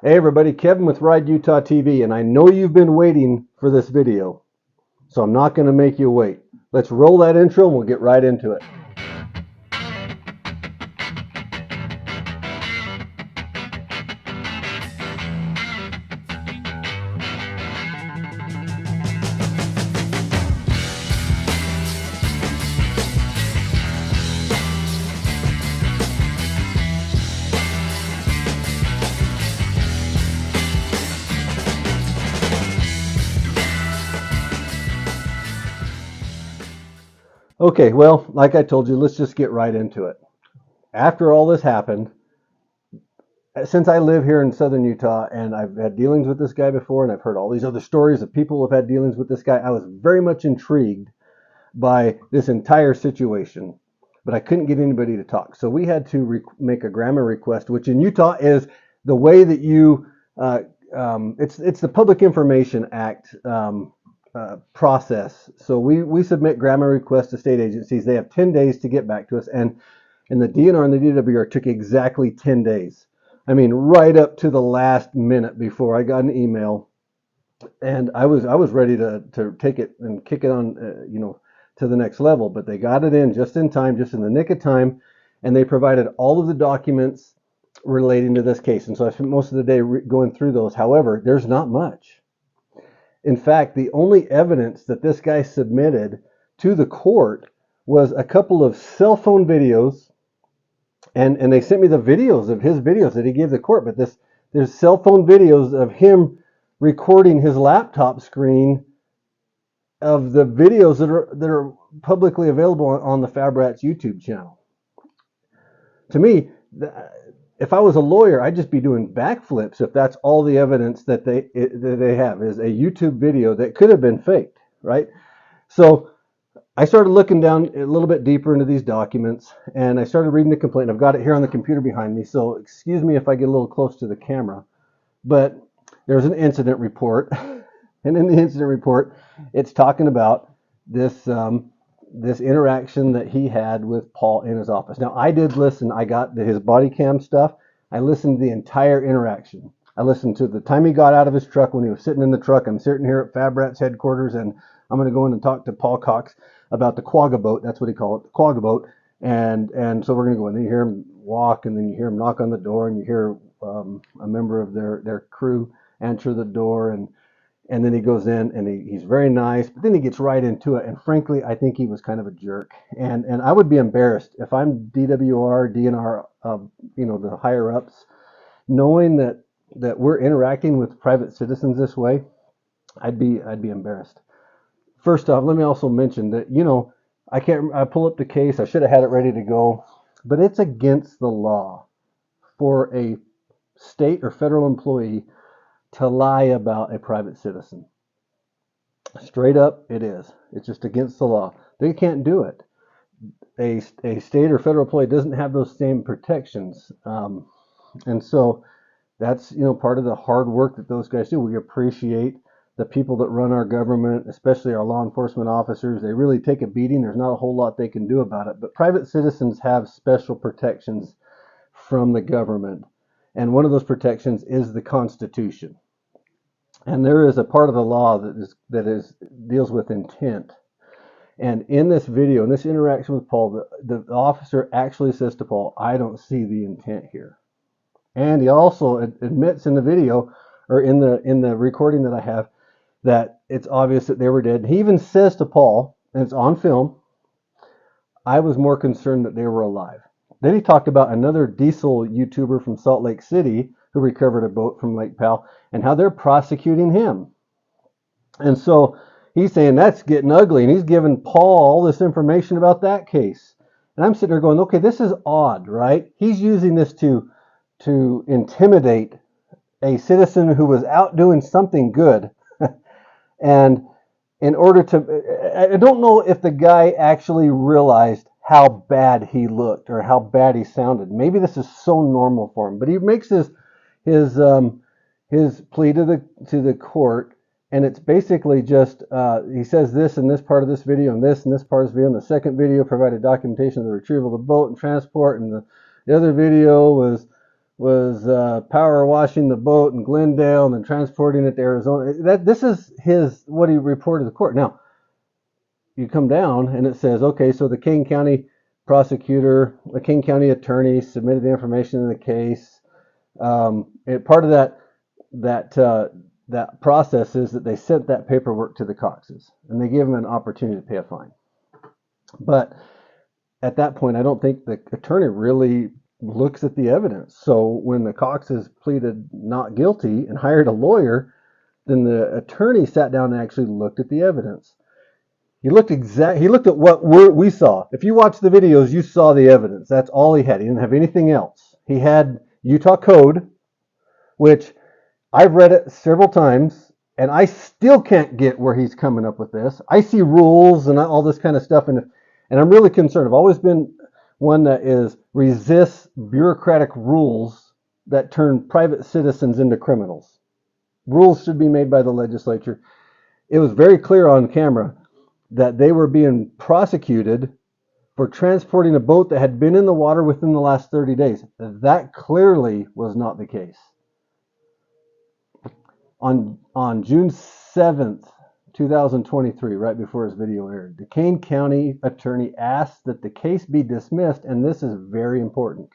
Hey everybody, Kevin with Ride Utah TV, and I know you've been waiting for this video, so I'm not going to make you wait. Let's roll that intro and we'll get right into it. Okay, well, like I told you, let's just get right into it. After all this happened, since I live here in southern Utah and I've had dealings with this guy before and I've heard all these other stories of people who have had dealings with this guy, I was very much intrigued by this entire situation, but I couldn't get anybody to talk. So we had to make a grammar request, which in Utah is the way that you, it's the Public Information Act process. So we submit grammar requests to state agencies. They have 10 days to get back to us, and the DNR and the DWR took exactly 10 days. I mean, right up to the last minute before I got an email, and I was ready to take it and kick it on, to the next level. But they got it in just in time, just in the nick of time, and they provided all of the documents relating to this case. And so I spent most of the day going through those. However, there's not much. In fact, the only evidence that this guy submitted to the court was a couple of cell phone videos, and they sent me the videos of his videos that he gave the court. But there's cell phone videos of him recording his laptop screen of the videos that are publicly available on the FabRats YouTube channel. To me, if I was a lawyer, I'd just be doing backflips if that's all the evidence that they have is a YouTube video that could have been faked, right? So I started looking down a little bit deeper into these documents, and I started reading the complaint. I've got it here on the computer behind me, so excuse me if I get a little close to the camera. But there's an incident report, and in the incident report, it's talking about this this interaction that he had with Paul in his office. Now, I did listen. I got his body cam stuff. I listened to the entire interaction. I listened to the time he got out of his truck, when he was sitting in the truck. I'm sitting here at FabRats headquarters, and I'm going to go in and talk to Paul Cox about the quagga boat. That's what he called it, the quagga boat. And so we're going to go in. Then you hear him walk, and then you hear him knock on the door, and you hear a member of their crew answer the door, and then he goes in, and he's very nice, but then he gets right into it. And frankly, I think he was kind of a jerk. And I would be embarrassed if I'm DWR, DNR, the higher ups, knowing that we're interacting with private citizens this way. I'd be embarrassed. First off, let me also mention that, I pull up the case. I should have had it ready to go, but it's against the law for a state or federal employee to lie about a private citizen. Straight up, it is. It's just against the law. They can't do it. A state or federal employee doesn't have those same protections. And so that's, part of the hard work that those guys do. We appreciate the people that run our government, especially our law enforcement officers. They really take a beating. There's not a whole lot they can do about it. But private citizens have special protections from the government. And one of those protections is the Constitution. And there is a part of the law that deals with intent. And in this video, in this interaction with Paul, the officer actually says to Paul, "I don't see the intent here." And he also admits in the video, or in the recording that I have, that it's obvious that they were dead. He even says to Paul, and it's on film, "I was more concerned that they were alive." Then he talked about another diesel YouTuber from Salt Lake City who recovered a boat from Lake Powell, and how they're prosecuting him. And so he's saying that's getting ugly, and he's giving Paul all this information about that case. And I'm sitting there going, okay, this is odd, right? He's using this to intimidate a citizen who was out doing something good. And in order to, I don't know if the guy actually realized how bad he looked or how bad he sounded. Maybe this is so normal for him, but he makes his plea to the court, and it's basically just he says this in this part of this video, and this part of this video. And the second video provided documentation of the retrieval of the boat and transport, and the other video was power washing the boat in Glendale and then transporting it to Arizona. This is what he reported to the court. Now, you come down and it says, okay, so the Kane County prosecutor, the Kane County attorney submitted the information in the case. Part of that process is that they sent that paperwork to the Coxes and they gave them an opportunity to pay a fine. But at that point, I don't think the attorney really looks at the evidence. So when the Coxes pleaded not guilty and hired a lawyer, then the attorney sat down and actually looked at the evidence. He looked at what we saw. If you watch the videos, you saw the evidence. That's all he had. He didn't have anything else. He had Utah code, which I've read it several times, and I still can't get where he's coming up with this. I see rules and all this kind of stuff, and I'm really concerned. I've always been one that resists bureaucratic rules that turn private citizens into criminals. Rules should be made by the legislature. It was very clear on camera that they were being prosecuted for transporting a boat that had been in the water within the last 30 days. That clearly was not the case. On June 7th, 2023, right before his video aired, the Kane County attorney asked that the case be dismissed, and this is very important,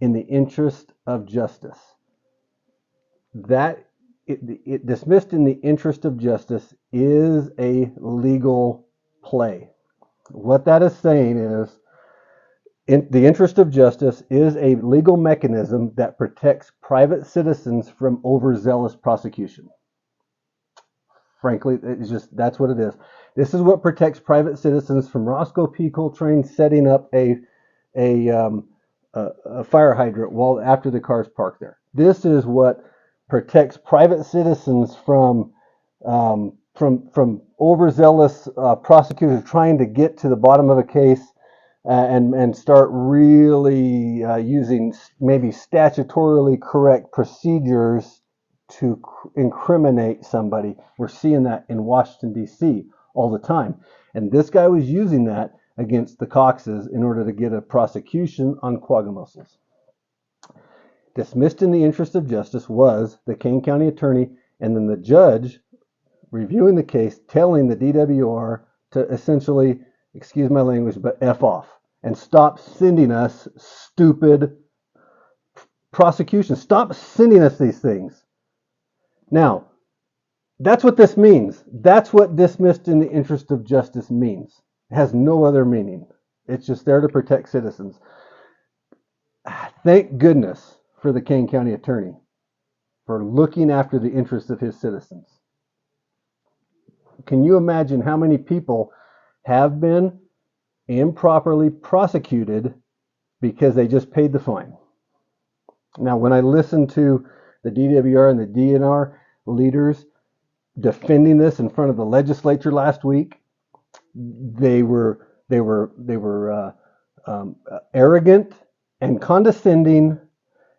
in the interest of justice. It dismissed in the interest of justice is a legal play. What that is saying is, the interest of justice is a legal mechanism that protects private citizens from overzealous prosecution. Frankly, that's what it is. This is what protects private citizens from Roscoe P. Coltrane setting up a fire hydrant after the car's parked there. This is what protects private citizens from overzealous prosecutors trying to get to the bottom of a case and start really using maybe statutorily correct procedures to incriminate somebody. We're seeing that in Washington, D.C. all the time. And this guy was using that against the Coxes in order to get a prosecution on quagga mussels. Dismissed in the interest of justice was the Kane County attorney, and then the judge reviewing the case telling the DWR to essentially, excuse my language, but F off and stop sending us stupid prosecutions. Stop sending us these things. Now, that's what this means. That's what dismissed in the interest of justice means. It has no other meaning. It's just there to protect citizens. Thank goodness for the Kane County attorney for looking after the interests of his citizens. Can you imagine how many people have been improperly prosecuted because they just paid the fine? Now, when I listened to the DWR and the DNR leaders defending this in front of the legislature last week, they were arrogant and condescending,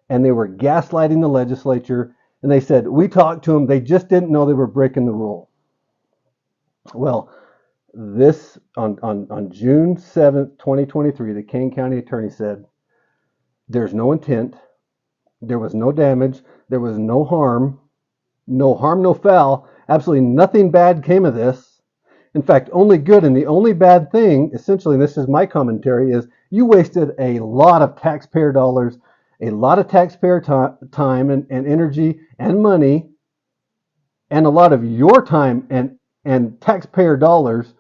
and they were gaslighting the legislature. And they said, we talked to them, they just didn't know they were breaking the rule. Well, this on June 7th, 2023, the Kane County attorney said, there's no intent, there was no damage, there was no harm, no foul, absolutely nothing bad came of this. In fact, only good, and the only bad thing, essentially, and this is my commentary, is you wasted a lot of taxpayer dollars, a lot of taxpayer time and energy and money, and a lot of your time and taxpayer dollars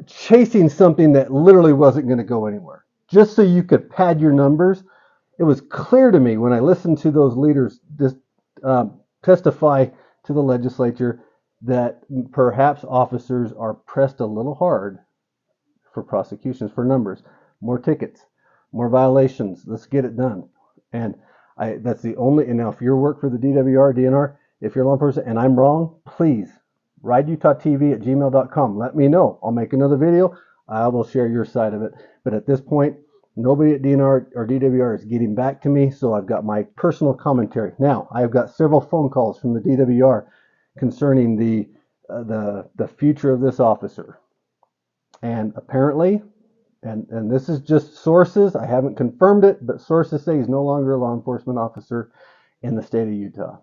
chasing something that literally wasn't going to go anywhere, just so you could pad your numbers. It was clear to me when I listened to those leaders testify to the legislature that perhaps officers are pressed a little hard for prosecutions, for numbers, more tickets, more violations. Let's get it done. And that's the only, and now if you work for the DWR, DNR, if you're a law enforcement and I'm wrong, please, rideutah.tv@gmail.com. Let me know. I'll make another video. I will share your side of it. But at this point, nobody at DNR or DWR is getting back to me, so I've got my personal commentary. Now, I've got several phone calls from the DWR concerning the future of this officer. And apparently, And this is just sources. I haven't confirmed it, but sources say he's no longer a law enforcement officer in the state of Utah.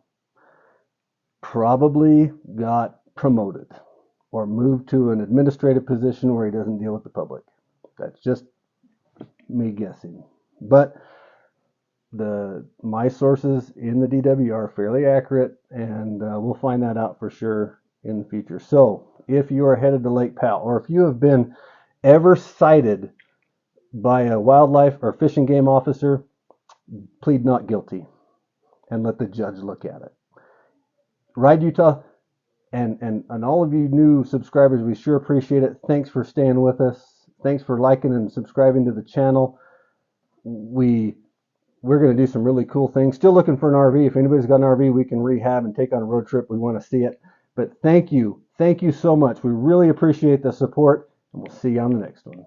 Probably got promoted or moved to an administrative position where he doesn't deal with the public. That's just me guessing. But my sources in the DWR are fairly accurate, and we'll find that out for sure in the future. So if you are headed to Lake Powell, or if you have been ever cited by a wildlife or fish and game officer, plead not guilty and let the judge look at it. Ride Utah, and all of you new subscribers, we sure appreciate it. Thanks for staying with us. Thanks for liking and subscribing to the channel. We're going to do some really cool things. Still looking for an RV. If anybody's got an RV we can rehab and take on a road trip, we want to see it. But thank you so much. We really appreciate the support, and we'll see you on the next one.